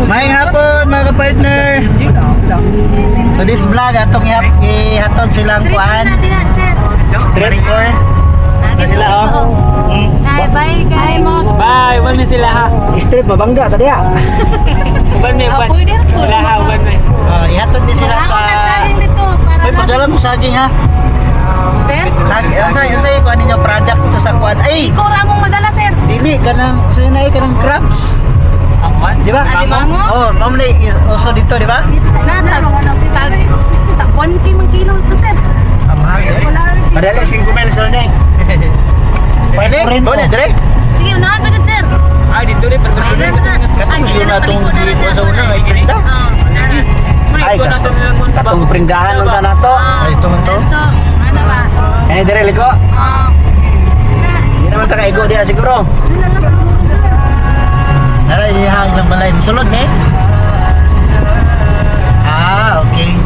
May hapon mga ka-partner. So this vlog atong ihatod silang kuan. Street tour. Na sila oh. Bye guys. Bye, uban mi sila ha. Street mabangga tadi ya. Uban mi, uban. Sila ha, uban mi. Ihatod din sila sa Uy, padala mo saging ha. Sir? Saging, say kuan ninyo product to sa kuan. Ay, Ikaw ramong madala, sir. dili kanang say na kanang crabs. Angwan? Di ba? Alimango? Oh, mamlay also dito, di ba? Takwan kay mang kilo to, sir. Mahal. Padala 5 mil sa ni. Pwede? Pwede, dire? Sige, unahan pa sir. Ay, dito rin, pasunod rin. Katong gusto na itong dito sa una, ay prinda. Ay, katong prindahan ng na to. Ay, ito man to. Ito, ano ba? Eh, dire, liko. Hindi naman takaigo diya siguro. Nara, ihang lang balay. Musulod ni? Ah, okay.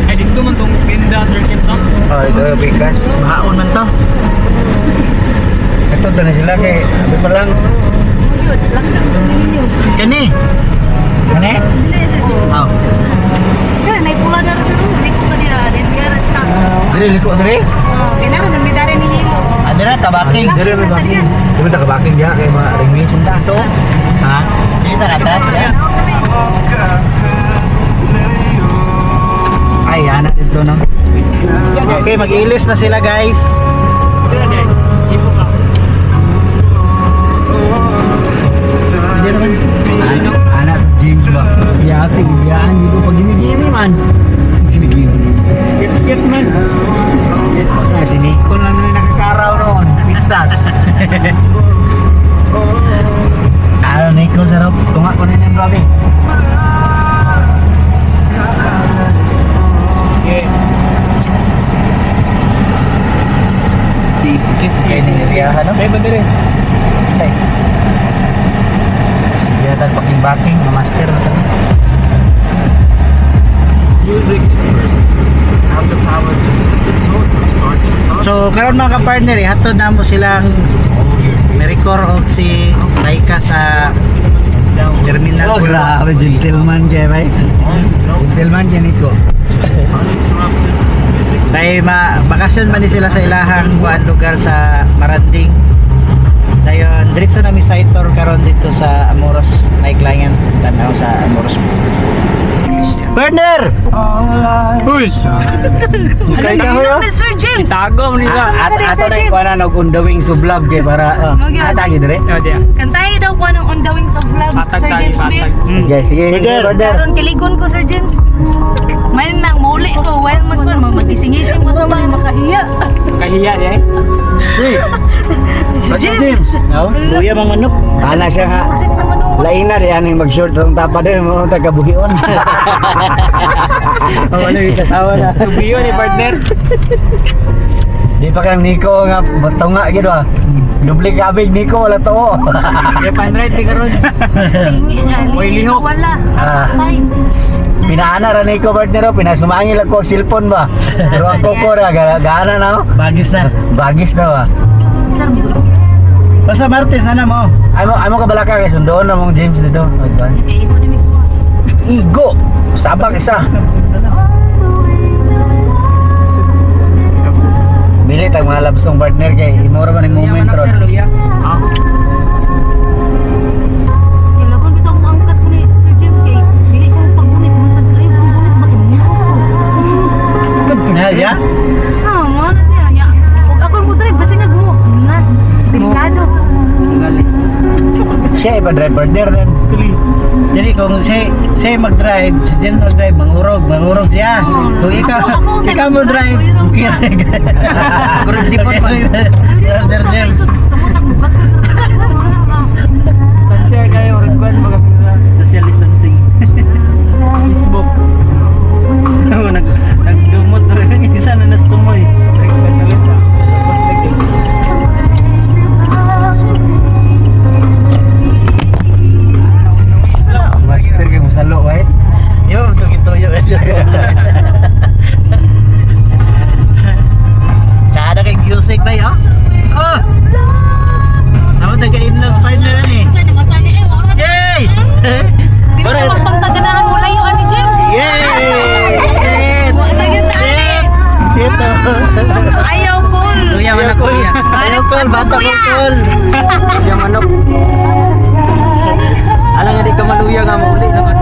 Ay, dito man tong pinda, circuit to. Oh, ito bigas. Mahaon man to. Ito na sila kay sabi pa lang. Kani? Kani? Oh. Dire liko dire? Dire tabaking. Dire may baking. Dire ta kabaking dia kay mga ringwin sunda to. Ha? Dito na atas ya. Ay, anak ito no. Okay, mag-ilis na sila guys. Hindi naman. Anak James ba? Biyating, biyahan dito pag gini-gini man. Gini-gini. Get man. Si Nico lang na nakakaraw noon. Pizzas. Ano Nico, sarap. Tunga ko na yung grabe. Dikit kayo niliriyahan, no? Ay, ba dire? Tay. Sige, tal baking-baking, master na tayo. Music is first. Have the power to set the tone from start to stop. So, karon mga ka-partner, hatod na mo silang Mericor of si Laika sa terminal. Oh, grabe, gentleman kaya ba? Gentleman kaya Nico. Dahil bakasyon man din sila sa ilahang buwan lugar sa Maranding. Dayon, diretso na mi site tour karon dito sa Amoros. May client tanaw sa Amoros. Partner! Uy! Kay ka hoyo? Mr. James. Itago mo nila. Ato na ikuha na on the wings of love kay para atagi dire. Oh, dia. Kantahin daw ko ng On the Wings of Love, Patag Sir tayo, James Beer. patag. Okay, sige, partner. Karon kiligon ko, Sir James. May nang muli ko while magising-ising mo to man makahiya. Kahiya niya eh. Hey, Sir James. No? Buya mang manok. Ana siya nga. Musik naman o. Lain na diyan yung mag-short ng tapa din mo taga buhion. Oh, ano yung katawa na. Tubiyo ni partner. Di pa kang Nico nga batunga gitu ah. Dubli kabig Nico wala to. Kaya pan-right di karon. Uy, lihok. Wala. Ah. Ay. Pinaana ra Nico partner pinasumangil ako og cellphone ba. Pero ako ko ra gana na. Bagis na. Bagis na ba. Sir, Basta Martes na mo. Amo ka balaka kay sundoon na mong James dito. eh, ito na may kuha. Igo. Sabak isa. Bili tag mga love song partner kay imura man yung moment ron. Ah. Kailangan bitaw ko ang kas ko ni Sir James kay dili siya paggunit mo sa ay paggunit ba kay mo. Na ya? Ah, mo na siya. Ya. Ug ako mo drive basta nga mo. Na. Delikado. Siya iba drive partner rin. Jadi kung siya mag-drive, si Jen mag-drive, mangurog siya. Kung ikaw mo drive, kira. Kurang di pa. Brother James. Sumutak mo ba to? Stansya kayo, request mga social distancing. Facebook. Nagdumot na rin isa na nastumoy. Request ulit na. Tapos lagi. Master kayo masalo, right? Yo, tuki-tuyo. Kada kay music ba yun? Oh! dito. Ayaw, cool. Luya man ako ya. Ayaw kol, bata ko kol. Luya manok. Alam nga di ka maluya nga mauli naman.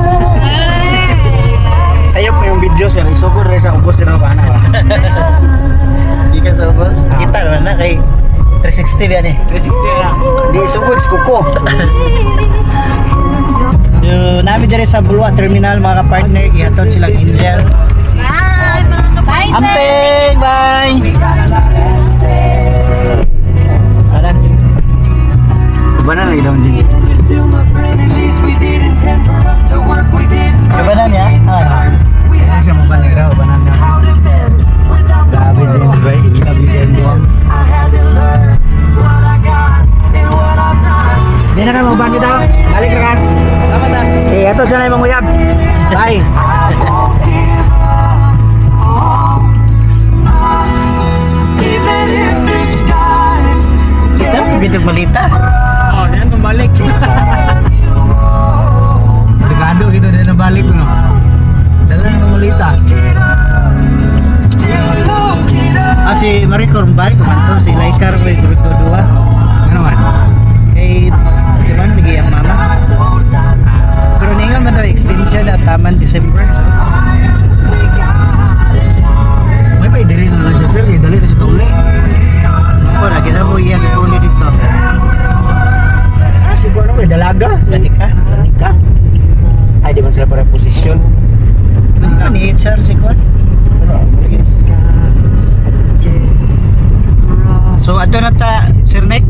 Sayo po yung video sir, isugod rin sa ubos din ako ana ba. Ikan sa ubos. Kita naman na kay 360 yan eh. 360 lang. Di isugod sa kuko. Yung namin diri sa Bulwa Terminal mga ka-partner, ihatod silang Angel. Bye, mga kabay, sir. Amping, bye! Aran. Kubanan lagi daw din. Kubanan ya? Ah. Ini siya mo banira, kubanan niya. Grabe James, bay. Grabe James doon. Hindi na kayo magbandi daw. Balik na ka. Tama ta. Sige, ito dyan ay manguyab. Bye. Dapat bitog malita. Oh, diyan tumbalik. Delikado gitu din na balik no. Dala na malita. Ah, si Maricor balik kumanto si Laikar may grupo 2. Ano man? Eh, di ba lagi ang mama? Pero ningan man daw extension at taman December. May pa diri na lang siya sir, dali sa tuli. Ako na kita mo iya tuli dito. Ah, siguro ano dalaga, lanika. Ay, di man sila para posisyon. Ano ni HR si Kwan? So, ato na ta, Sir Nick?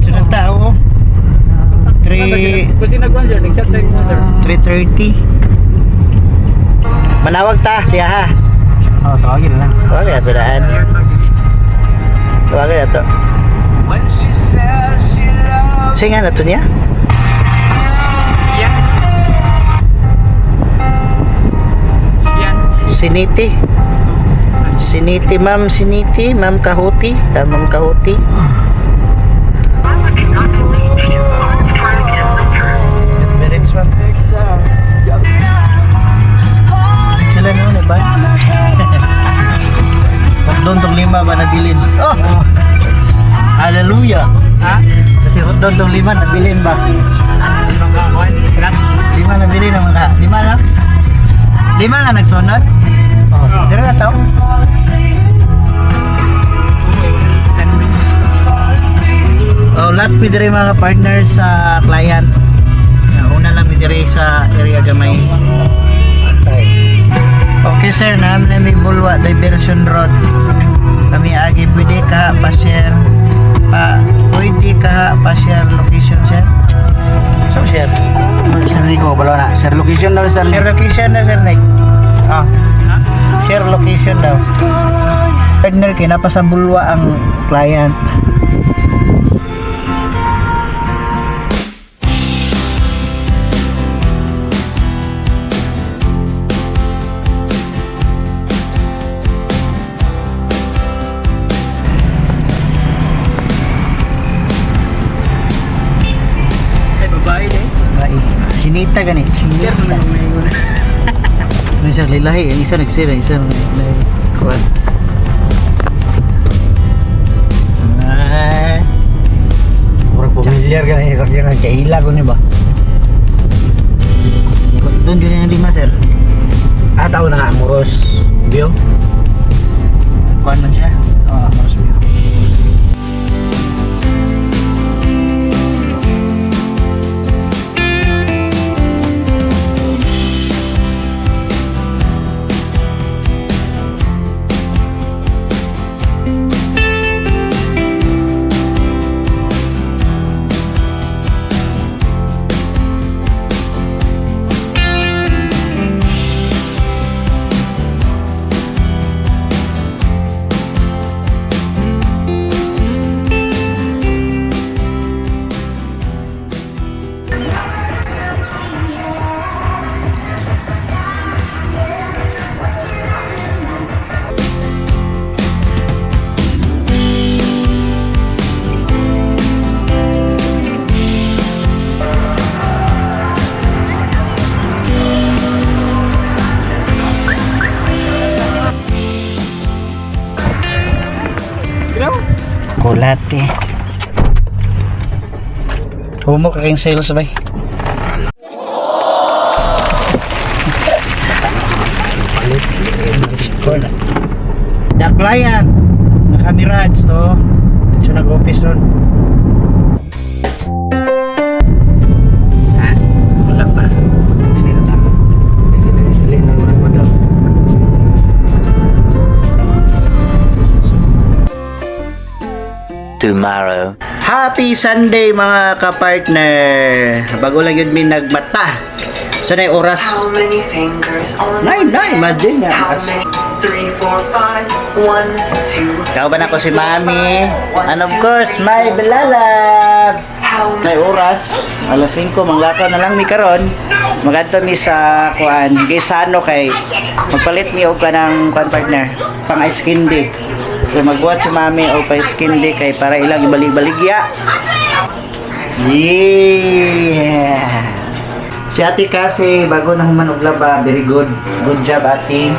Ito na ta, oo. Kasi nagwan sir, nag-chat sa inyo sir. 3:30. Manawag ta, siya ha. Oh, tawagin na lang. Tawagin na daan. Tawagin na to. Sige nga na to niya? Siya. Siniti. Siniti, ma'am, Siniti. Ma'am Kahuti. Ma'am Kahuti. Emirates, ma'am. Sila naman, ba? Hotdog tong 5 ba nabilin? Oh! Hallelujah! Ha? Kasi hotdog tong 5 nabilin ba? Mga kuan. Ilan? 5 nabilin ang mga... 5 na? 5 na nagsunod? Oh, dito na tao? Oh, lahat mi diri mga partners sa client. Una lang mi diri sa area gamay. Okay sir, namin may Bulwa Diversion Road. Kami agi pwede ka pa-share pwede ka pa-share location sir. So share. Sir Nico, balo na. Share location daw sir. Share location na sir Nick. Ah. Share location daw. Partner kinapa sa Bulwa ang client. Chinita gani. Sir, may May isa lilahi, ang isa nagsira, isa lilahi. Kuwan. Ay. Murag familiar ka na yung sakyan. Kaila ko niya ba? Doon yun yung 5 sir. Ah, tao na Amoros View. Kuwan man siya. Oh, Amoros View. Tsokolate. Humo ka kayong sales bay. The client naka-mirage to. Ito nag-office nun. Wala pa. Sino na? Dali na mga madam. Tomorrow. Happy Sunday mga ka-partner. Bago lang yun min nagmata. Sanay oras. How many fingers on Nay, imagine How na. many? 3, 4, 5, 1, 2. Kauban ako si Mami. And of course, my belalab. How many? May oras, alas 5, manglakaw na lang mi karon. Magadto mi sa kuan, Gisano kay magpalit mi og kanang kuan partner, pang ice candy. Kay magbuhat si Mami og pa ice candy kay para ilang ibalik-baligya. Yeah. Si ate kasi bago nang manog laba, very good. Good job ate.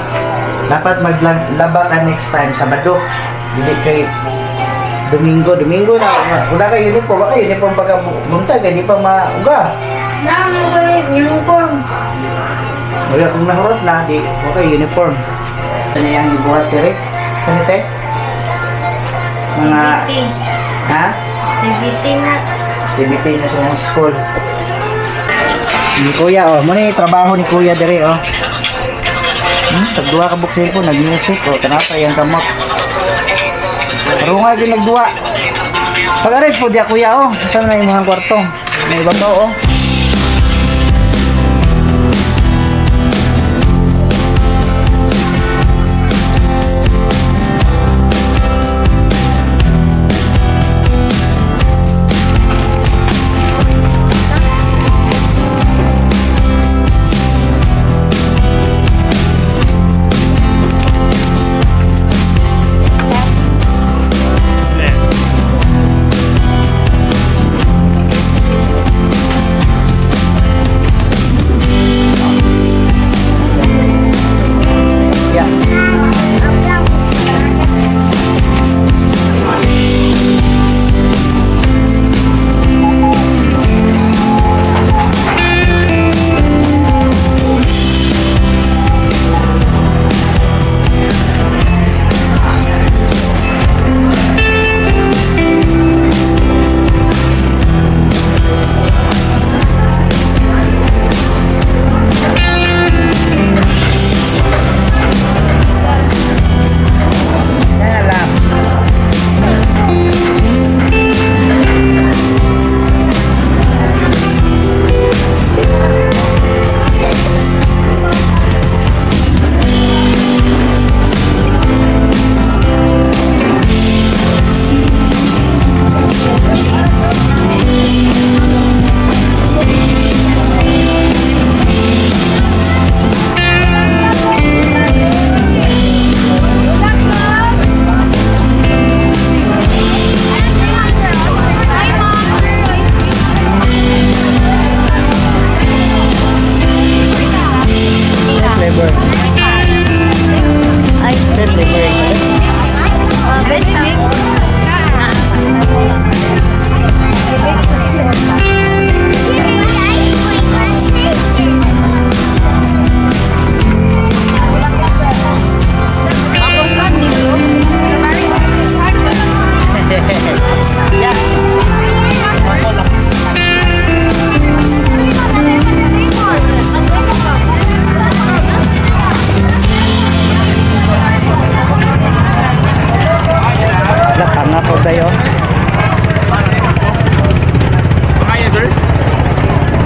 Dapat maglaba ka next time, Sabado. Hindi kay Domingo na. Wala kayo uniform, baka uniform pagka buntag, hindi pa mauga. Uniform. Wala kung nahurot na, di, okay, uniform. Ano yung ibuhat, Tere? Ano, te? Mga, ha? TBT na sa mga school. Ni Kuya, oh. Muna yung trabaho ni Kuya, Dere, oh. Tagduwa ka buksin po, nag-music, oh. Kanapay ang kamot. Pero nga din nagduwa. Pag-aray po diya, Kuya, oh. Saan na yung mga kwarto? May ibang tao, oh.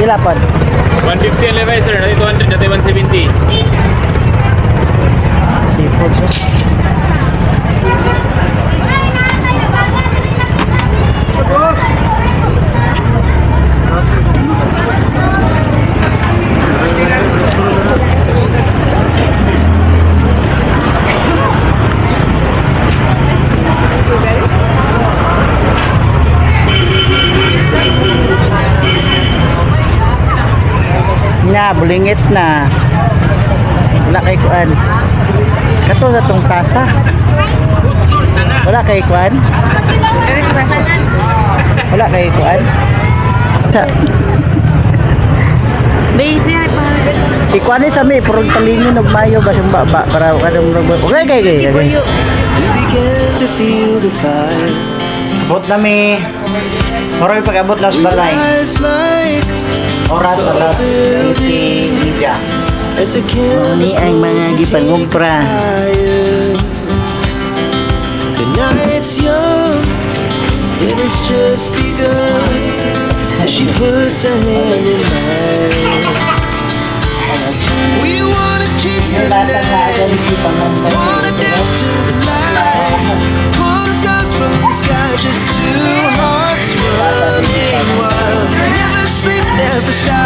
Pila pod? 150 ang level sir, dati 200, dati 170. Seafood sir. Na, bulingit na. Wala kay kuan. Kato sa tong tasa. Wala kay Kwan? Wala kay Kwan? Sa Base ay pa. Ikuan sa mi purog talingin og mayo ba siyang baba para kadong okay kay. We began to feel the fire. Abot na mi. Moroy pag-abot las balay. Rise like Oras alas 8:30. as the candle Ni ang mga gipangumpra. fire. The night's young and it's just begun. As she puts her hand in mine. We wanna chase the night. Wanna dance to the light. Pull stars from the sky, just two hearts running wild. Never sleep, never stop.